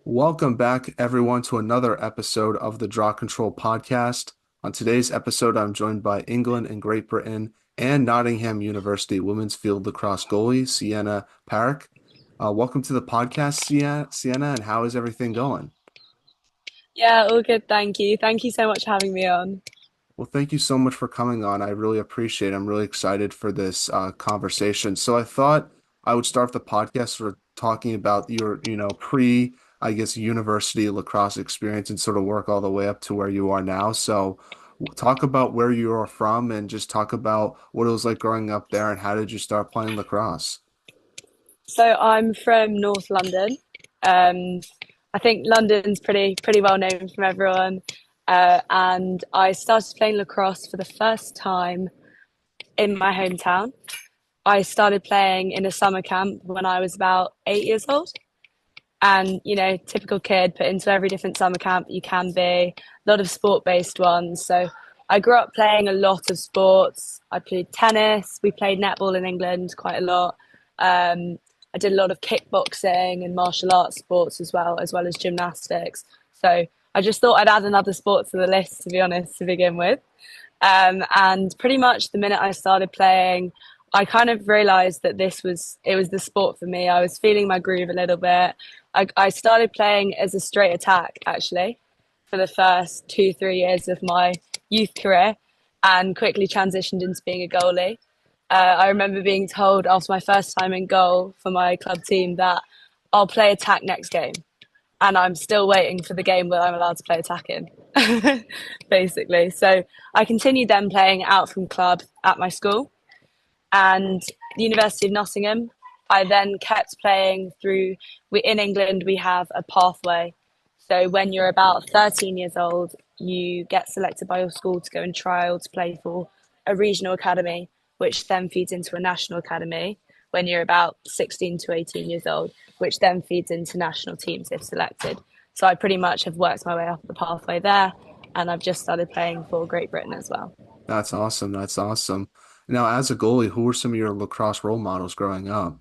Welcome back, everyone, to another episode of the Draw Control podcast. On today's episode, I'm joined by England and Great Britain and Nottingham University women's field lacrosse goalie, Sienna Parekh. Welcome to the podcast, Sienna, and how is everything going? Yeah, all good, thank you. Thank you so much for having me on. Well, thank you so much for coming on. I really appreciate it. I'm really excited for this conversation. So I thought I would start the podcast for talking about your, I guess, university lacrosse experience and sort of work all the way up to where you are now. So talk about where you are from and just talk about what it was like growing up there and how did you start playing lacrosse? So I'm from North London. Um, I think London's pretty well known from everyone. And I started playing lacrosse for the first time in my hometown. I started playing in a summer camp when I was about 8 years old. And, typical kid put into every different summer camp you can be, a lot of sport-based ones. So I grew up playing a lot of sports. I played tennis. We played netball in England quite a lot. Um, I did a lot of kickboxing and martial arts sports as well as gymnastics. So I just thought I'd add another sport to the list, to be honest, to begin with. And pretty much the minute I started playing, I kind of realized that it was the sport for me. I was feeling my groove a little bit. I started playing as a straight attack actually for the first 2 3 years of my youth career, and quickly transitioned into being a goalie. I remember being told after my first time in goal for my club team that I'll play attack next game, and I'm still waiting for the game where I'm allowed to play attack in, basically. So I continued then playing out from club at my school and the University of Nottingham. I then kept playing through. In England, we have a pathway. So when you're about 13 years old, you get selected by your school to go and trial to play for a regional academy, which then feeds into a national academy when you're about 16 to 18 years old, which then feeds into national teams if selected. So I pretty much have worked my way up the pathway there, and I've just started playing for Great Britain as well. That's awesome. That's awesome. Now, as a goalie, who were some of your lacrosse role models growing up?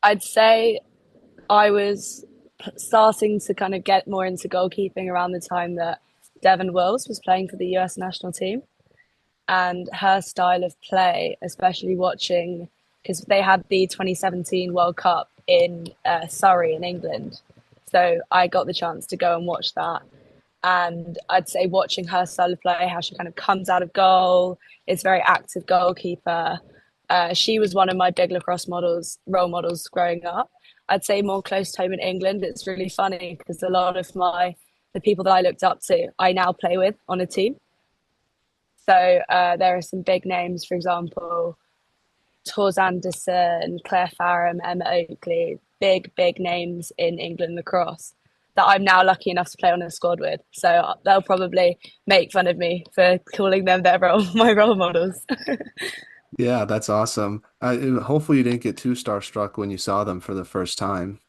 I'd say I was starting to kind of get more into goalkeeping around the time that Devon Wills was playing for the US national team. And her style of play, especially watching, because they had the 2017 World Cup in Surrey in England. So I got the chance to go and watch that. And I'd say watching her style of play, how she kind of comes out of goal, is very active goalkeeper. She was one of my big lacrosse role models growing up. I'd say more close to home in England. It's really funny because a lot of the people that I looked up to, I now play with on a team. So there are some big names, for example, Tors Anderson, Claire Farham, Emma Oakley, big names in England lacrosse that I'm now lucky enough to play on a squad with. So they'll probably make fun of me for calling them my role models. Yeah, that's awesome. Hopefully you didn't get too starstruck when you saw them for the first time.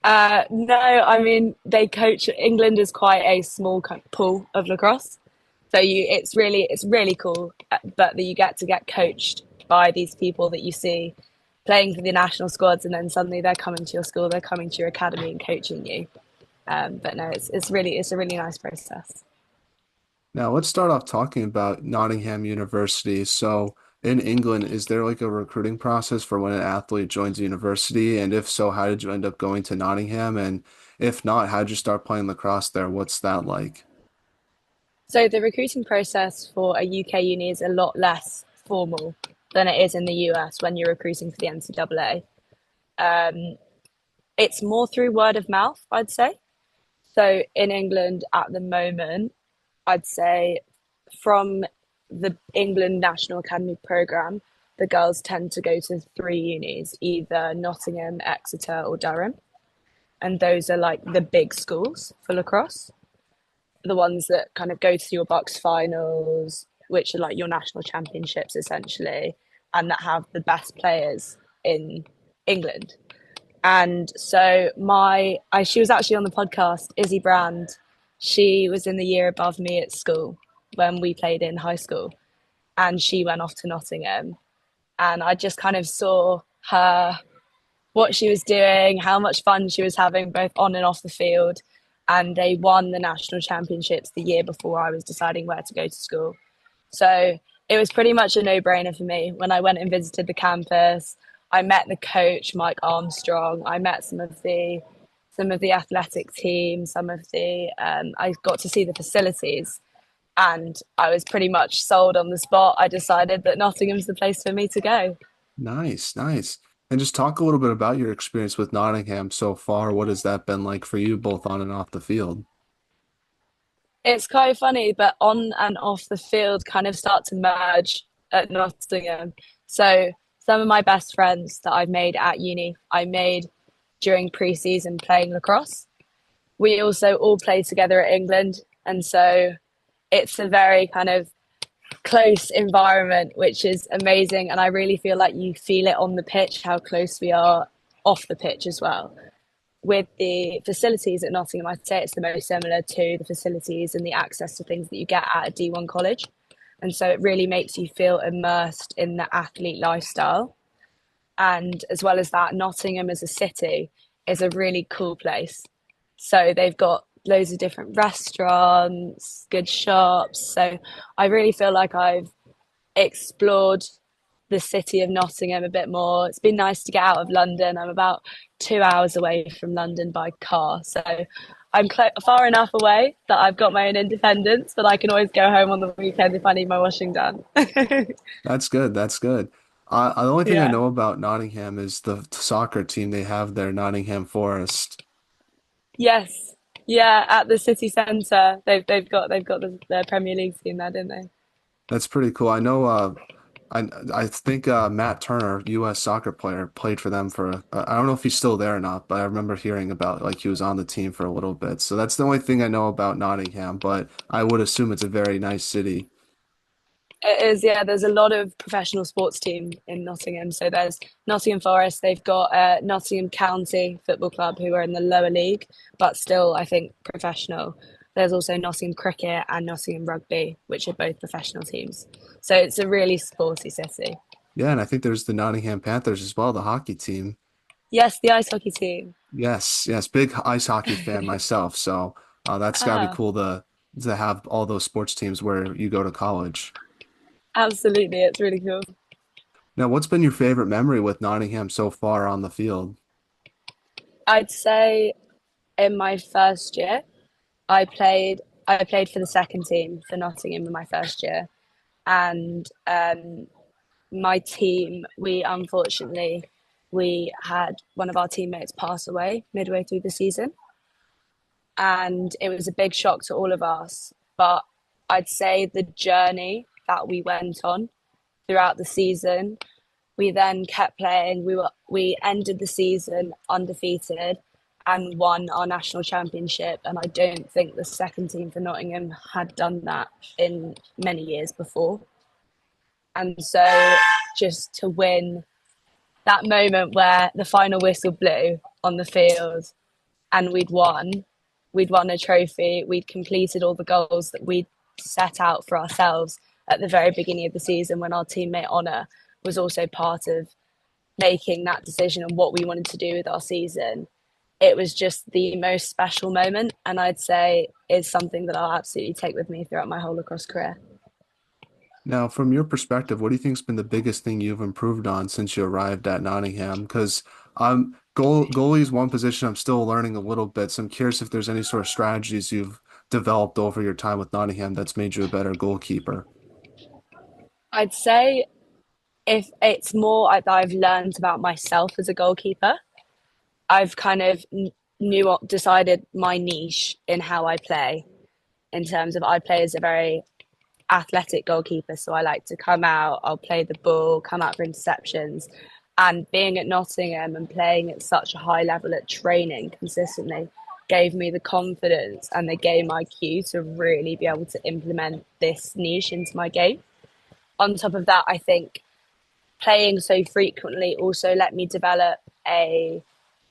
No, I mean they coach. England is quite a small pool of lacrosse, so it's really cool. But that you get coached by these people that you see playing for the national squads, and then suddenly they're coming to your school, they're coming to your academy and coaching you. But no, it's a really nice process. Now, let's start off talking about Nottingham University. So, in England, is there like a recruiting process for when an athlete joins a university? And if so, how did you end up going to Nottingham? And if not, how did you start playing lacrosse there? What's that like? So the recruiting process for a UK uni is a lot less formal than it is in the US when you're recruiting for the NCAA. It's more through word of mouth, I'd say. So in England at the moment, I'd say from the England National Academy programme, the girls tend to go to three unis, either Nottingham, Exeter, or Durham. And those are like the big schools for lacrosse, the ones that kind of go to your box finals, which are like your national championships essentially, and that have the best players in England. And so she was actually on the podcast, Izzy Brand. She was in the year above me at school when we played in high school, and she went off to Nottingham. And I just kind of saw her what she was doing, how much fun she was having both on and off the field. And they won the national championships the year before I was deciding where to go to school. So it was pretty much a no-brainer for me. When I went and visited the campus, I met the coach, Mike Armstrong. I met some of the athletic team, I got to see the facilities, and I was pretty much sold on the spot. I decided that Nottingham's the place for me to go. Nice, nice. And just talk a little bit about your experience with Nottingham so far. What has that been like for you, both on and off the field? It's quite funny, but on and off the field kind of start to merge at Nottingham. So some of my best friends that I've made at uni, I made during pre-season playing lacrosse. We also all play together at England, and so it's a very kind of close environment, which is amazing. And I really feel like you feel it on the pitch how close we are off the pitch as well. With the facilities at Nottingham, I'd say it's the most similar to the facilities and the access to things that you get at a D1 college. And so it really makes you feel immersed in the athlete lifestyle. And as well as that, Nottingham as a city is a really cool place. So they've got loads of different restaurants, good shops. So I really feel like I've explored the city of Nottingham a bit more. It's been nice to get out of London. I'm about 2 hours away from London by car. So I'm far enough away that I've got my own independence, but I can always go home on the weekend if I need my washing done. That's good. That's good. The only thing I Yeah. know about Nottingham is the soccer team they have there, Nottingham Forest. Yes. Yeah, at the city centre, they've got the Premier League team there, didn't they? That's pretty cool. I know. I think Matt Turner, U.S. soccer player, played for them for. I don't know if he's still there or not, but I remember hearing about like he was on the team for a little bit. So that's the only thing I know about Nottingham. But I would assume it's a very nice city. It is, yeah. There's a lot of professional sports team in Nottingham. So there's Nottingham Forest. They've got Nottingham County Football Club, who are in the lower league, but still, I think, professional. There's also Nottingham Cricket and Nottingham Rugby, which are both professional teams. So it's a really sporty city. Yeah, and I think there's the Nottingham Panthers as well, the hockey team. Yes, the ice hockey team. Yes, yes, big ice hockey fan myself. So that's got to be Ah, cool to have all those sports teams where you go to college. absolutely. It's really cool. Now, what's been your favorite memory with Nottingham so far on the field? I'd say in my first year, I played for the second team for Nottingham in my first year, and my team, we had one of our teammates pass away midway through the season, and it was a big shock to all of us. But I'd say the journey that we went on throughout the season, we then kept playing. We ended the season undefeated and won our national championship. And I don't think the second team for Nottingham had done that in many years before. And so just to win that moment where the final whistle blew on the field and we'd won a trophy, we'd completed all the goals that we'd set out for ourselves at the very beginning of the season when our teammate Honor was also part of making that decision on what we wanted to do with our season. It was just the most special moment, and I'd say is something that I'll absolutely take with me throughout my whole lacrosse career. Now, from your perspective, what do you think's been the biggest thing you've improved on since you arrived at Nottingham? Because goalie is one position I'm still learning a little bit, so I'm curious if there's any sort of strategies you've developed over your time with Nottingham that's made you a better goalkeeper. I'd say if it's more that I've learned about myself as a goalkeeper, I've kind of decided my niche in how I play. In terms of, I play as a very athletic goalkeeper, so I like to come out, I'll play the ball, come out for interceptions. And being at Nottingham and playing at such a high level at training consistently gave me the confidence and the game IQ to really be able to implement this niche into my game. On top of that, I think playing so frequently also let me develop a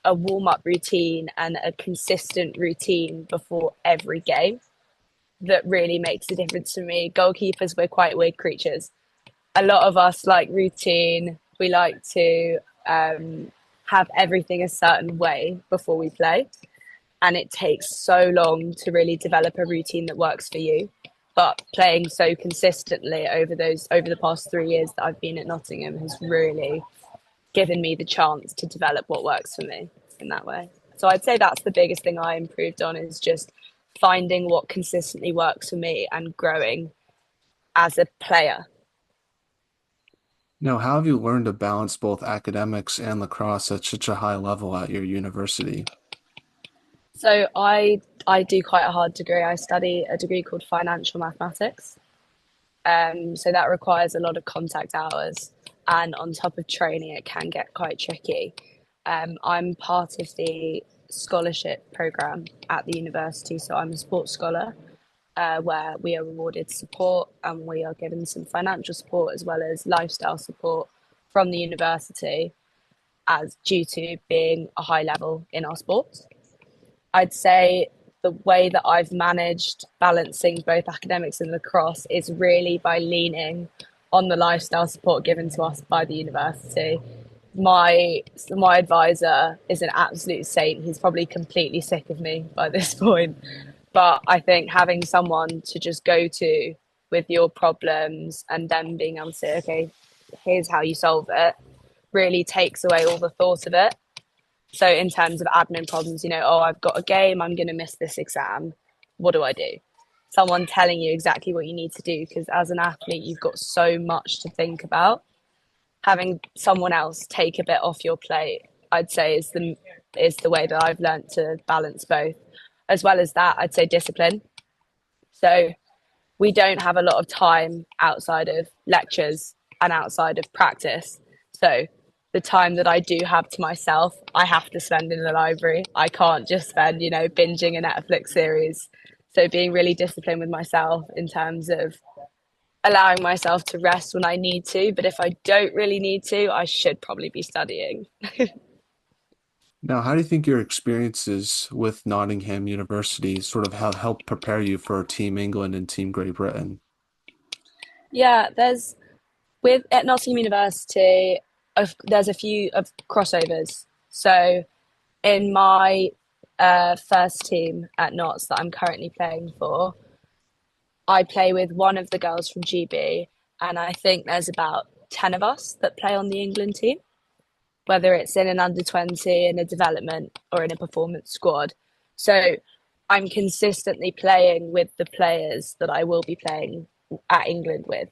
warm up routine and a consistent routine before every game that really makes a difference to me. Goalkeepers, we're quite weird creatures. A lot of us like routine. We like to have everything a certain way before we play. And it takes so long to really develop a routine that works for you. But playing so consistently over the past 3 years that I've been at Nottingham has really given me the chance to develop what works for me in that way. So I'd say that's the biggest thing I improved on, is just finding what consistently works for me and growing as a player. Now, how have you learned to balance both academics and lacrosse at such a high level at your university? So I do quite a hard degree. I study a degree called financial mathematics. So that requires a lot of contact hours, and on top of training, it can get quite tricky. I'm part of the scholarship program at the university, so I'm a sports scholar, where we are rewarded support and we are given some financial support as well as lifestyle support from the university, as due to being a high level in our sports. I'd say the way that I've managed balancing both academics and lacrosse is really by leaning on the lifestyle support given to us by the university. My advisor is an absolute saint. He's probably completely sick of me by this point, but I think having someone to just go to with your problems and then being able to say, okay, here's how you solve it, really takes away all the thought of it. So in terms of admin problems, oh, I've got a game, I'm going to miss this exam. What do I do? Someone telling you exactly what you need to do, because as an athlete, you've got so much to think about. Having someone else take a bit off your plate, I'd say, is the way that I've learnt to balance both. As well as that, I'd say discipline. So we don't have a lot of time outside of lectures and outside of practice. So the time that I do have to myself, I have to spend in the library. I can't just spend, binging a Netflix series. So being really disciplined with myself in terms of allowing myself to rest when I need to. But if I don't really need to, I should probably be studying. Now, how do you think your experiences with Nottingham University sort of have helped prepare you for Team England and Team Great Britain? Yeah, there's with at Nottingham University, there's a few of crossovers. So in my first team at Notts that I'm currently playing for, I play with one of the girls from GB, and I think there's about 10 of us that play on the England team, whether it's in an under 20, in a development, or in a performance squad. So I'm consistently playing with the players that I will be playing at England with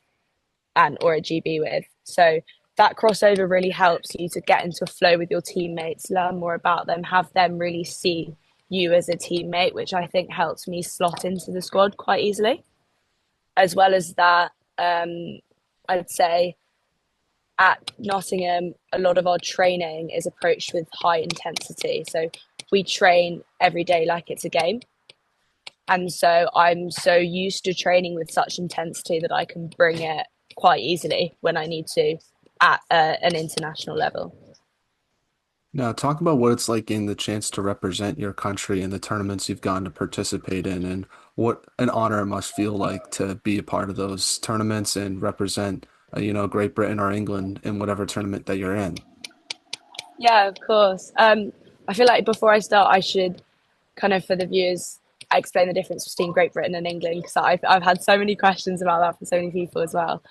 and or at GB with. So that crossover really helps you to get into a flow with your teammates, learn more about them, have them really see you as a teammate, which I think helps me slot into the squad quite easily. As well as that, I'd say at Nottingham, a lot of our training is approached with high intensity. So we train every day like it's a game. And so I'm so used to training with such intensity that I can bring it quite easily when I need to at an international level. Now, talk about what it's like getting the chance to represent your country in the tournaments you've gotten to participate in, and what an honor it must feel like to be a part of those tournaments and represent, Great Britain or England in whatever tournament that you're in. Yeah, of course. I feel like before I start, I should kind of, for the viewers, explain the difference between Great Britain and England, because I've had so many questions about that from so many people as well.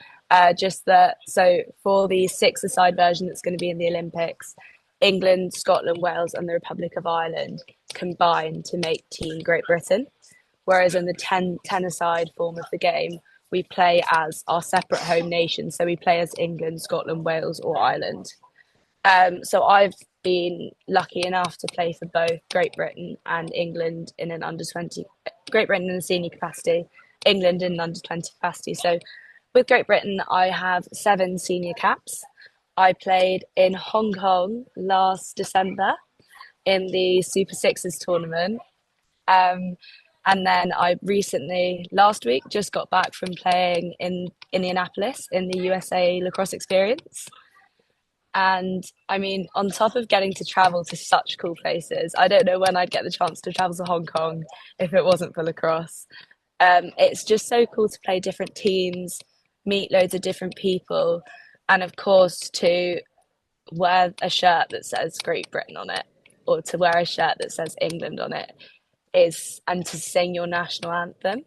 Just that, so for the six-a-side version that's going to be in the Olympics, England, Scotland, Wales, and the Republic of Ireland combine to make Team Great Britain. Whereas in the 10-a-side form of the game, we play as our separate home nations. So we play as England, Scotland, Wales, or Ireland. So I've been lucky enough to play for both Great Britain and England in an under 20, Great Britain in a senior capacity, England in an under 20 capacity. So with Great Britain, I have 7 senior caps. I played in Hong Kong last December in the Super Sixes tournament. Um, and then I recently, last week, just got back from playing in Indianapolis in the USA Lacrosse Experience. And I mean, on top of getting to travel to such cool places, I don't know when I'd get the chance to travel to Hong Kong if it wasn't for lacrosse. It's just so cool to play different teams, meet loads of different people, and of course to wear a shirt that says Great Britain on it, or to wear a shirt that says England on it, is and to sing your national anthem,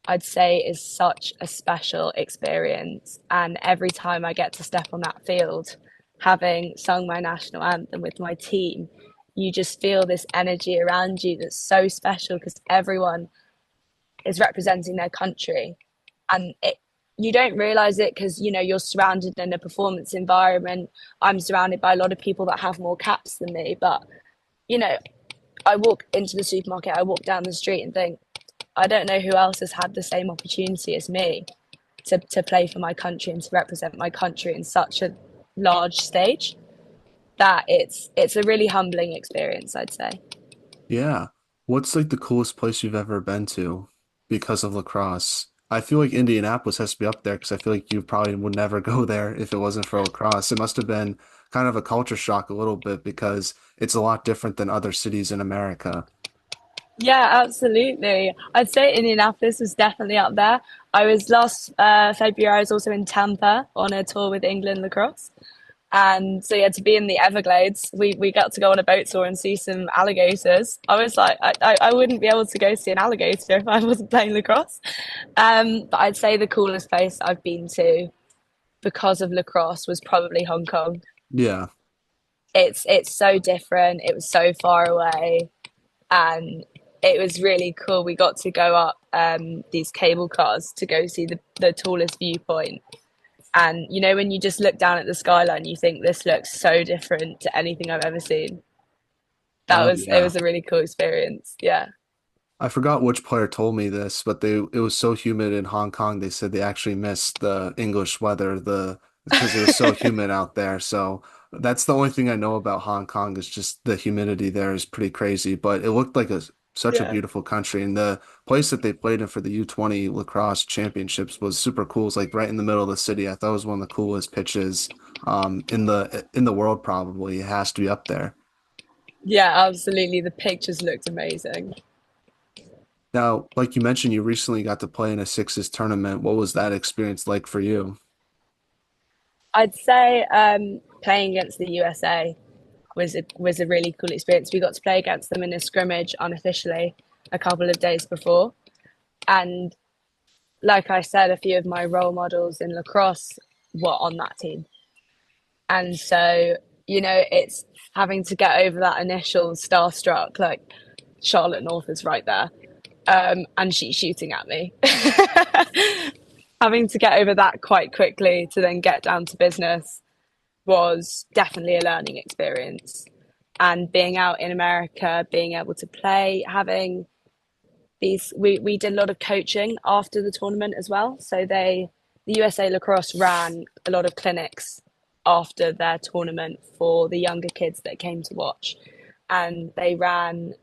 I'd say is such a special experience. And every time I get to step on that field, having sung my national anthem with my team, you just feel this energy around you that's so special because everyone is representing their country. And you don't realize it because you're surrounded in a performance environment. I'm surrounded by a lot of people that have more caps than me, but you know I walk into the supermarket, I walk down the street and think, I don't know who else has had the same opportunity as me to play for my country and to represent my country in such a large stage, that it's a really humbling experience, I'd say. Yeah. What's like the coolest place you've ever been to because of lacrosse? I feel like Indianapolis has to be up there because I feel like you probably would never go there if it wasn't for lacrosse. It must have been kind of a culture shock a little bit because it's a lot different than other cities in America. Yeah, absolutely. I'd say Indianapolis was definitely up there. I was last February. I was also in Tampa on a tour with England lacrosse, and so yeah, to be in the Everglades, we got to go on a boat tour and see some alligators. I was like, I wouldn't be able to go see an alligator if I wasn't playing lacrosse. But I'd say the coolest place I've been to because of lacrosse was probably Hong Kong. Yeah. It's so different. It was so far away, and it was really cool. We got to go up these cable cars to go see the tallest viewpoint. And when you just look down at the skyline, you think this looks so different to anything I've ever seen. Oh It yeah. was a really cool experience. Yeah. I forgot which player told me this, but it was so humid in Hong Kong. They said they actually missed the English weather, the because it was so humid out there. So that's the only thing I know about Hong Kong is just the humidity there is pretty crazy. But it looked like such a Yeah. beautiful country, and the place that they played in for the U20 lacrosse championships was super cool. It's like right in the middle of the city. I thought it was one of the coolest pitches in the world. Probably it has to be up there. Yeah, absolutely. The pictures looked amazing. Now, like you mentioned, you recently got to play in a sixes tournament. What was that experience like for you? I'd say playing against the USA was a really cool experience. We got to play against them in a scrimmage unofficially a couple of days before, and like I said, a few of my role models in lacrosse were on that team. And so, it's having to get over that initial starstruck, like Charlotte North is right there, and she's shooting at me. Having to get over that quite quickly to then get down to business was definitely a learning experience. And being out in America, being able to play, having we did a lot of coaching after the tournament as well. So the USA Lacrosse ran a lot of clinics after their tournament for the younger kids that came to watch, and they ran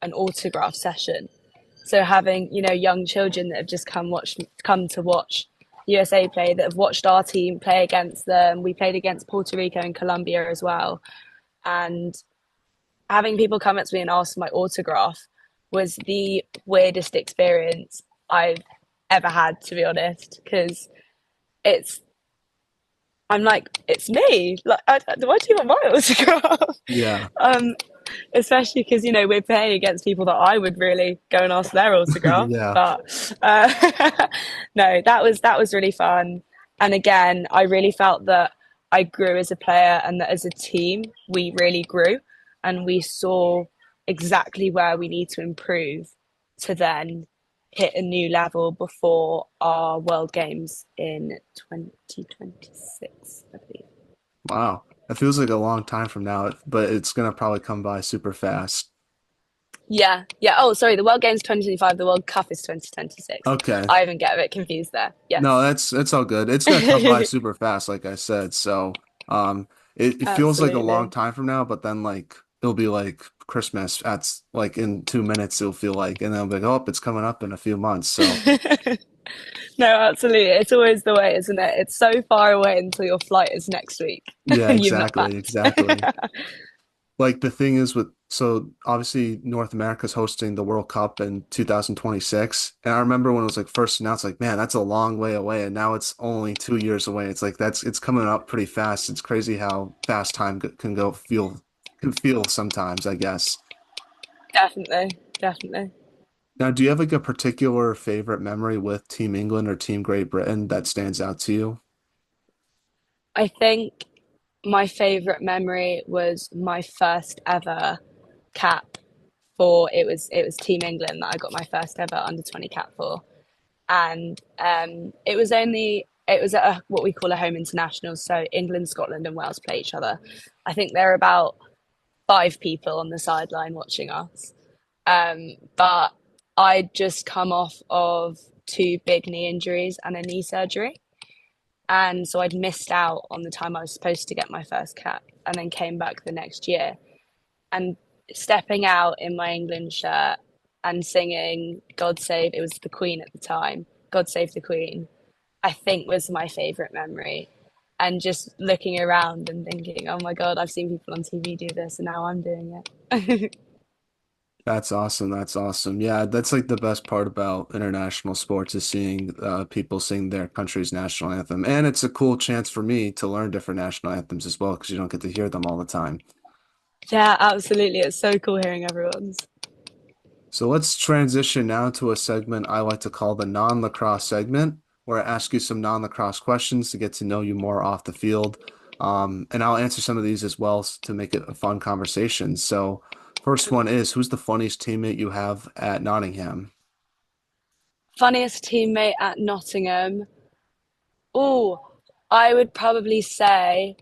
an autograph session. So having young children that have just come to watch USA play, that have watched our team play against them. We played against Puerto Rico and Colombia as well, and having people come up to me and ask for my autograph was the weirdest experience I've ever had, to be honest, because it's I'm like, it's me. Like, why do you want my autograph? Yeah. um, Especially because we're playing against people that I would really go and ask their autograph. Yeah. But no, that was really fun. And again, I really felt that I grew as a player and that as a team we really grew, and we saw exactly where we need to improve to then hit a new level before our World Games in 2026, I believe. Wow. It feels like a long time from now, but it's gonna probably come by super fast. Yeah, yeah. Oh, sorry. The World Games 2025. The World Cup is 2026. Okay. I even get a bit confused there. No, Yes. that's all good. It's gonna come by super fast, like I said. So, it feels like a long Absolutely. time from now, but then like it'll be like Christmas at like in 2 minutes. It'll feel like, and then I'll be like, oh, it's coming up in a few months. So, No, absolutely. It's always the way, isn't it? It's so far away until your flight is next week yeah, and you've not exactly, packed. exactly. Like the thing is with So obviously North America's hosting the World Cup in 2026. And I remember when it was like first announced, like, man, that's a long way away. And now it's only 2 years away. It's like it's coming up pretty fast. It's crazy how fast time can go can feel sometimes, I guess. Definitely, definitely. Now, do you have like a particular favorite memory with Team England or Team Great Britain that stands out to you? I think my favorite memory was my first ever cap for it was Team England that I got my first ever under 20 cap for. And it was at what we call a home international. So England, Scotland, and Wales play each other. I think there are about 5 people on the sideline watching us. But I'd just come off of 2 big knee injuries and a knee surgery. And so I'd missed out on the time I was supposed to get my first cap and then came back the next year. And stepping out in my England shirt and singing God Save, it was the Queen at the time, God Save the Queen, I think was my favourite memory. And just looking around and thinking, oh my God, I've seen people on TV do this and now I'm doing it. That's awesome. That's awesome. Yeah, that's like the best part about international sports is seeing people sing their country's national anthem. And it's a cool chance for me to learn different national anthems as well because you don't get to hear them all the time. Yeah, absolutely. It's so cool hearing everyone's. So let's transition now to a segment I like to call the non-lacrosse segment, where I ask you some non-lacrosse questions to get to know you more off the field. And I'll answer some of these as well to make it a fun conversation. So, first one is, who's the funniest teammate you have at Nottingham? Funniest teammate at Nottingham. Oh, I would probably say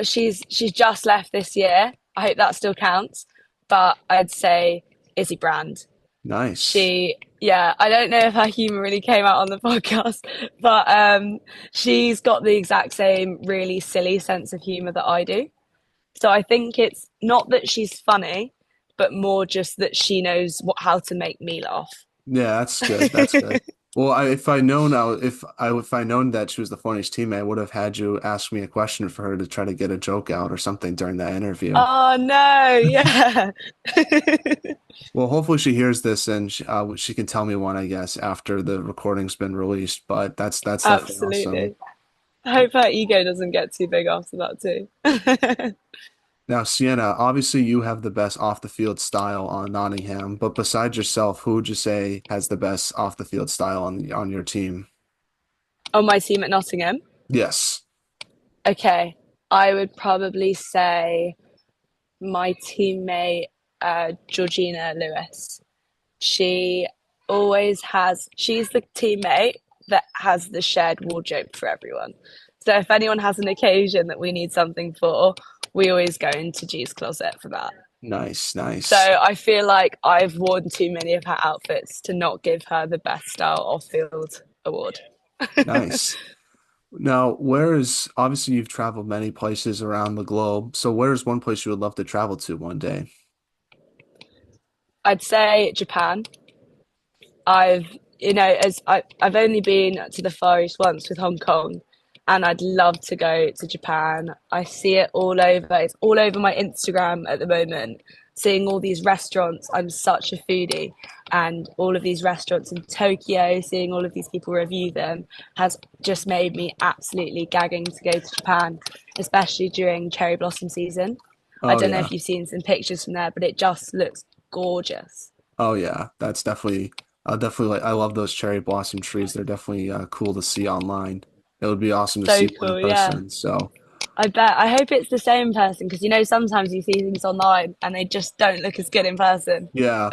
she's just left this year. I hope that still counts. But I'd say Izzy Brand. Nice. Yeah, I don't know if her humor really came out on the podcast, but she's got the exact same really silly sense of humor that I do. So I think it's not that she's funny, but more just that she knows how to make me laugh. Yeah, that's good. That's good. Well, if I known that she was the funniest teammate, I would have had you ask me a question for her to try to get a joke out or something during that interview. Oh no, yeah. Well, hopefully she hears this and she can tell me one, I guess, after the recording's been released. But that's definitely awesome. Absolutely. I hope her ego doesn't get too big after that too. Now, Sienna, obviously you have the best off the field style on Nottingham, but besides yourself, who would you say has the best off the field style on your team? On my team at Nottingham, Yes. okay, I would probably say my teammate Georgina Lewis. She she's the teammate that has the shared wardrobe for everyone. So if anyone has an occasion that we need something for, we always go into G's closet for that. Nice, So nice, I feel like I've worn too many of her outfits to not give her the best style off field award. nice. Now, obviously you've traveled many places around the globe, so where's one place you would love to travel to one day? I'd say Japan. I've I've only been to the Far East once with Hong Kong, and I'd love to go to Japan. I see it all over. It's all over my Instagram at the moment. Seeing all these restaurants, I'm such a foodie, and all of these restaurants in Tokyo, seeing all of these people review them, has just made me absolutely gagging to go to Japan, especially during cherry blossom season. I Oh don't know yeah. if you've seen some pictures from there, but it just looks gorgeous. Oh yeah. That's definitely like I love those cherry blossom trees. They're definitely cool to see online. It would be awesome to So see one in cool, yeah. person. So, I bet. I hope it's the same person because sometimes you see things online and they just don't look as good in person. yeah.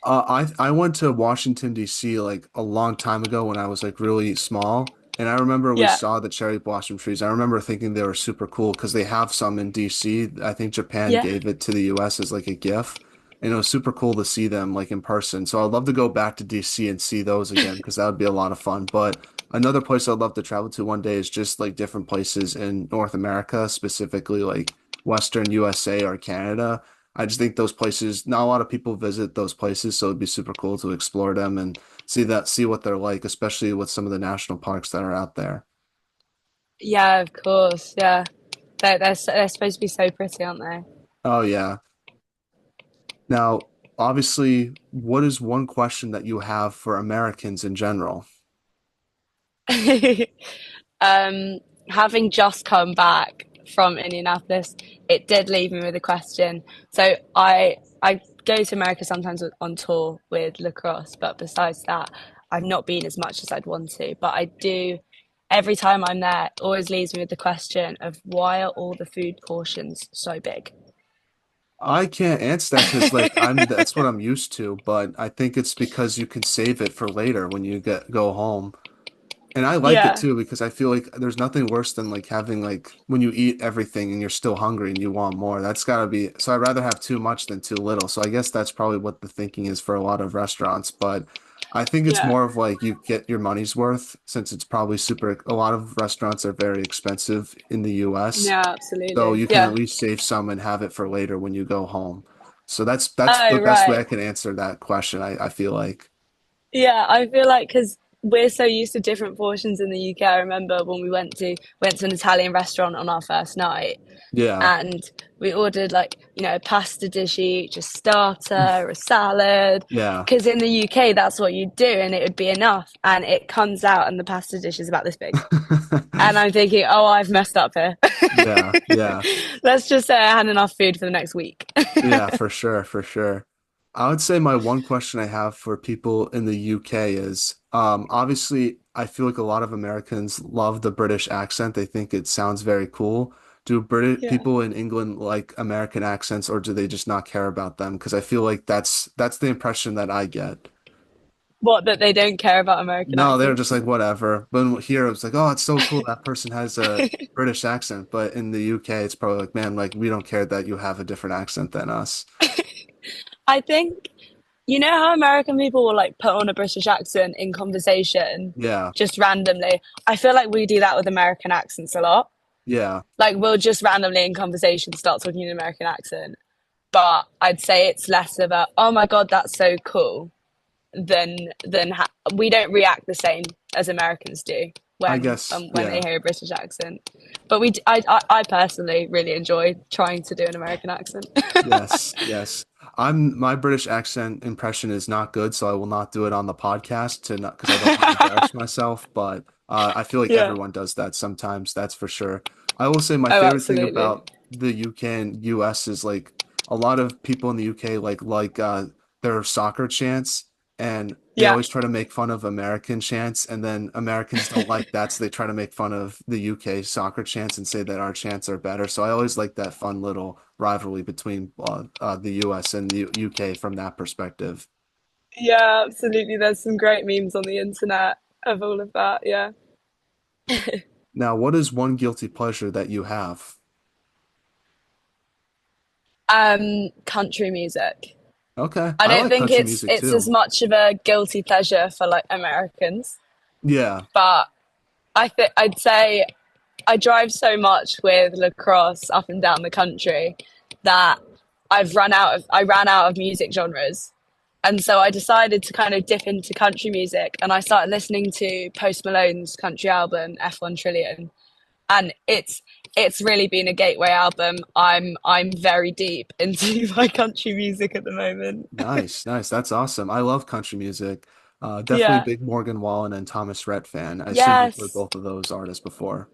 I went to Washington D.C. like a long time ago when I was like really small, and I remember we Yeah, saw the cherry blossom trees. I remember thinking they were super cool because they have some in D.C. I think Japan yeah, gave it to the U.S. as like a gift, and it was super cool to see them like in person. So I'd love to go back to D.C. and see those again because that would be a lot of fun. But another place I'd love to travel to one day is just like different places in North America, specifically like Western USA or Canada. I just think those places, not a lot of people visit those places, so it'd be super cool to explore them and see what they're like, especially with some of the national parks that are out there. yeah. Of course, yeah. They're supposed to be so pretty, aren't they? Oh yeah. Now, obviously, what is one question that you have for Americans in general? Um, Having just come back from Indianapolis, it did leave me with a question. So I go to America sometimes on tour with Lacrosse, but besides that, I've not been as much as I'd want to. But I do every time I'm there, it always leaves me with the question of why are all the food portions so big? I can't answer that because like that's what I'm used to, but I think it's because you can save it for later when you get go home. And I like it Yeah, too because I feel like there's nothing worse than like having like when you eat everything and you're still hungry and you want more. That's gotta be so I'd rather have too much than too little. So I guess that's probably what the thinking is for a lot of restaurants. But I think it's yeah, more of like you get your money's worth since it's probably super a lot of restaurants are very expensive in the US. yeah, So absolutely. you can at Yeah. least save some and have it for later when you go home. So that's the Oh, best way I right. can answer that question, I feel like. Yeah, I feel like because we're so used to different portions in the UK. I remember when we went to an Italian restaurant on our first night, Yeah. and we ordered like a pasta dish each, a starter, a salad. Yeah. Because in the UK, that's what you do, and it would be enough. And it comes out, and the pasta dish is about this big. And I'm thinking, oh, I've messed up here. Yeah, yeah. Let's just say I had enough food for the next week. Yeah, for sure, for sure. I would say my one question I have for people in the UK is, obviously, I feel like a lot of Americans love the British accent. They think it sounds very cool. Do British Yeah. people in England like American accents, or do they just not care about them? Because I feel like that's the impression that I get. What, that they don't care about American No, they're just accents? like whatever. But here it's like, oh, it's so cool that person has a British accent. But in the UK, it's probably like, man, like we don't care that you have a different accent than us. I think you know how American people will like put on a British accent in conversation Yeah, just randomly. I feel like we do that with American accents a lot. yeah. Like we'll just randomly in conversation start talking in an American accent. But I'd say it's less of a oh my god that's so cool than we don't react the same as Americans do I guess, when they yeah. hear a British accent. But I personally really enjoy trying to do an American accent. Yes, yes. My British accent impression is not good, so I will not do it on the podcast to not because I don't want to embarrass myself. But I feel like Yeah. everyone does that sometimes, that's for sure. I will say my Oh, favorite thing absolutely. about the UK and US is like a lot of people in the UK like their soccer chants and they Yeah. always try to make fun of American chants and then Americans don't like that, so they try to make fun of the UK soccer chants and say that our chants are better. So I always like that fun little rivalry between the US and the UK from that perspective. Yeah, absolutely. There's some great memes on the internet of all of that. Yeah. Now, what is one guilty pleasure that you have? Country music. Okay, I I don't like think country it's music it's as too. much of a guilty pleasure for like Americans, Yeah, but I'd say I drive so much with Lacrosse up and down the country that I ran out of music genres. And so I decided to kind of dip into country music and I started listening to Post Malone's country album F1 Trillion, and it's really been a gateway album. I'm very deep into my country music at the moment. nice, nice. That's awesome. I love country music. Definitely a Yeah. big Morgan Wallen and Thomas Rhett fan. I assume you've heard Yes. both of those artists before.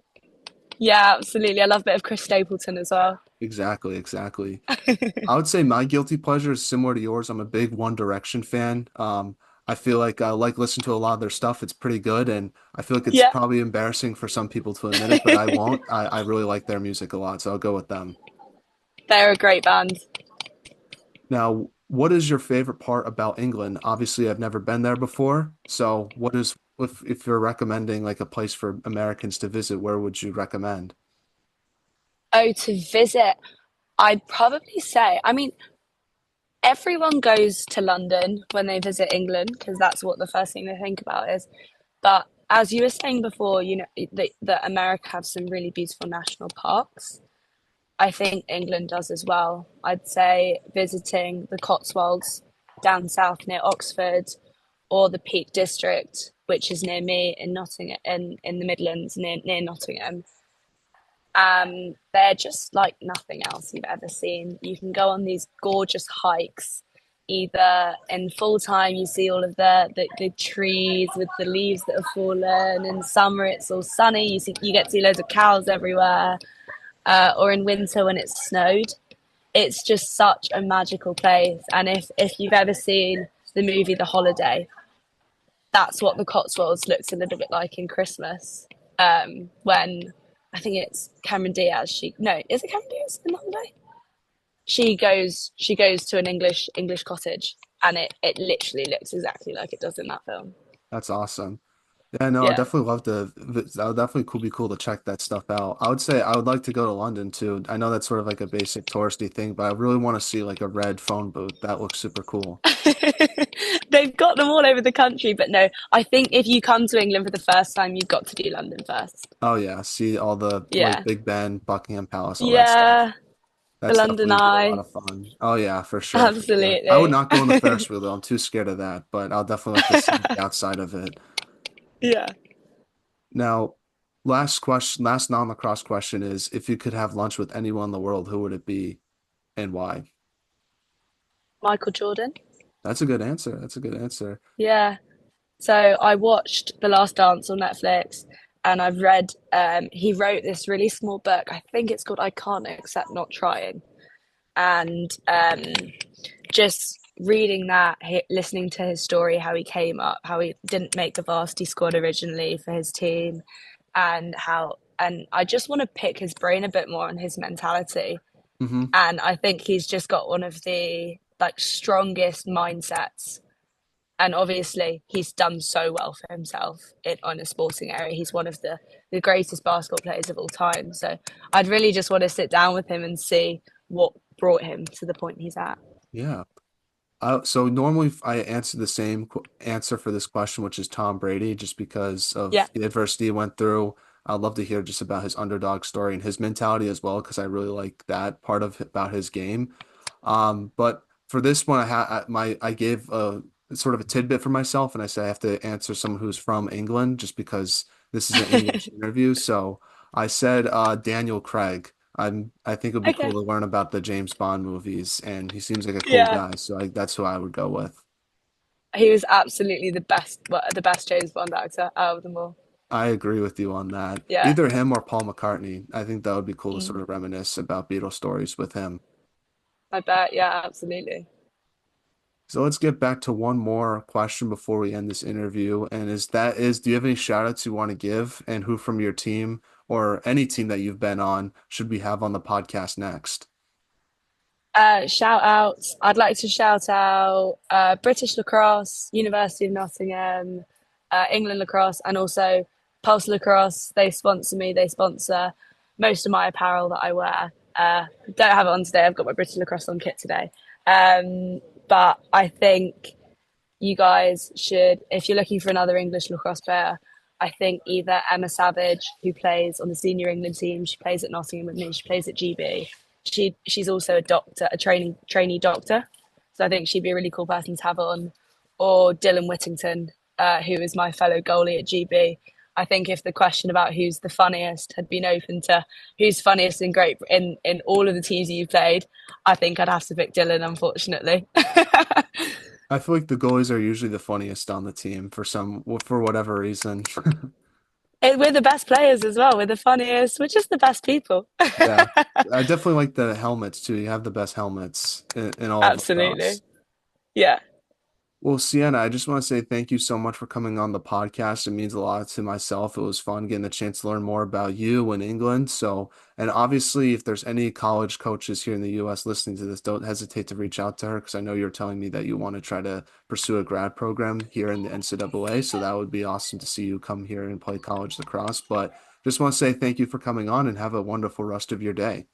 Yeah, absolutely. I love a bit of Chris Stapleton as well. Exactly, exactly. I would say my guilty pleasure is similar to yours. I'm a big One Direction fan. I feel like I like listening to a lot of their stuff. It's pretty good, and I feel like it's Yeah. probably embarrassing for some people to admit it, but I won't. I really like their music a lot, so I'll go with them. They're a great band. Now, what is your favorite part about England? Obviously, I've never been there before, so what is if you're recommending like a place for Americans to visit, where would you recommend? Oh, to visit, I'd probably say, I mean, everyone goes to London when they visit England because that's what the first thing they think about is. But as you were saying before, that America have some really beautiful national parks. I think England does as well. I'd say visiting the Cotswolds down south near Oxford or the Peak District, which is near me in Nottingham, in the Midlands, near Nottingham. They're just like nothing else you've ever seen. You can go on these gorgeous hikes. Either in full time, you see all of the trees with the leaves that have fallen. In summer, it's all sunny. You get to see loads of cows everywhere. Or in winter when it's snowed, it's just such a magical place. And if you've ever seen the movie The Holiday, that's what the Cotswolds looks a little bit like in Christmas. When I think it's Cameron Diaz. Is it Cameron Diaz in The Holiday? She goes to an English cottage, and it literally looks exactly like it does in that film. That's awesome. Yeah, no, I'd Yeah. definitely love to. That would definitely be cool to check that stuff out. I would say I would like to go to London too. I know that's sort of like a basic touristy thing, but I really want to see like a red phone booth. That looks super cool. They've got them all over the country, but no, I think if you come to England for the first time, you've got to do London first. Oh yeah, see all the like Yeah. Big Ben, Buckingham Palace, all that stuff. Yeah. The That's London definitely be a lot Eye. of fun. Oh yeah, for sure, for sure. I would Absolutely. not go on the Ferris wheel though. I'm too scared of that, but I'll definitely like to see the outside of it. Yeah. Now, last non-lacrosse question is if you could have lunch with anyone in the world, who would it be and why? Michael Jordan. That's a good answer. That's a good answer. Yeah. So I watched The Last Dance on Netflix, and I've read he wrote this really small book. I think it's called I Can't Accept Not Trying. And just reading that, listening to his story, how he came up, how he didn't make the varsity squad originally for his team, and I just want to pick his brain a bit more on his mentality. Hmm. And I think he's just got one of the like strongest mindsets. And obviously, he's done so well for himself on a sporting area. He's one of the greatest basketball players of all time. So I'd really just want to sit down with him and see what brought him to the point he's at. Yeah. So normally I answer the same answer for this question, which is Tom Brady, just because Yeah. of the adversity he went through. I'd love to hear just about his underdog story and his mentality as well, because I really like that part of about his game. But for this one, I gave a sort of a tidbit for myself, and I said I have to answer someone who's from England, just because this is an English interview. So I said Daniel Craig. I think it would be cool Okay. to learn about the James Bond movies, and he seems like a cool Yeah. guy. So that's who I would go with. He was absolutely the best, well, the best James Bond actor out of them all. I agree with you on that. Yeah. Either him or Paul McCartney. I think that would be cool to Mm. sort of reminisce about Beatles stories with him. I bet. Yeah, absolutely. So let's get back to one more question before we end this interview. And do you have any shout outs you want to give and who from your team or any team that you've been on should we have on the podcast next? Shout outs. I'd like to shout out British Lacrosse, University of Nottingham, England Lacrosse, and also Pulse Lacrosse. They sponsor me. They sponsor most of my apparel that I wear. Don't have it on today. I've got my British Lacrosse on kit today. But I think you guys should, if you're looking for another English lacrosse player, I think either Emma Savage, who plays on the senior England team, she plays at Nottingham with me, she plays at GB. She's also a doctor, a trainee doctor. So I think she'd be a really cool person to have on. Or Dylan Whittington, who is my fellow goalie at GB. I think if the question about who's the funniest had been open to who's funniest in in all of the teams you've played, I think I'd have to pick Dylan, unfortunately. I feel like the goalies are usually the funniest on the team for whatever reason. We're the best players as well. We're the funniest. We're just the best people. Yeah. I definitely like the helmets too. You have the best helmets in all of lacrosse. Absolutely. Yeah. Well, Sienna, I just want to say thank you so much for coming on the podcast. It means a lot to myself. It was fun getting the chance to learn more about you in England. So, and obviously, if there's any college coaches here in the US listening to this, don't hesitate to reach out to her because I know you're telling me that you want to try to pursue a grad program here in the NCAA. So that would be awesome to see you come here and play college lacrosse. But just want to say thank you for coming on and have a wonderful rest of your day.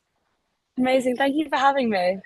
Amazing. Thank you for having me.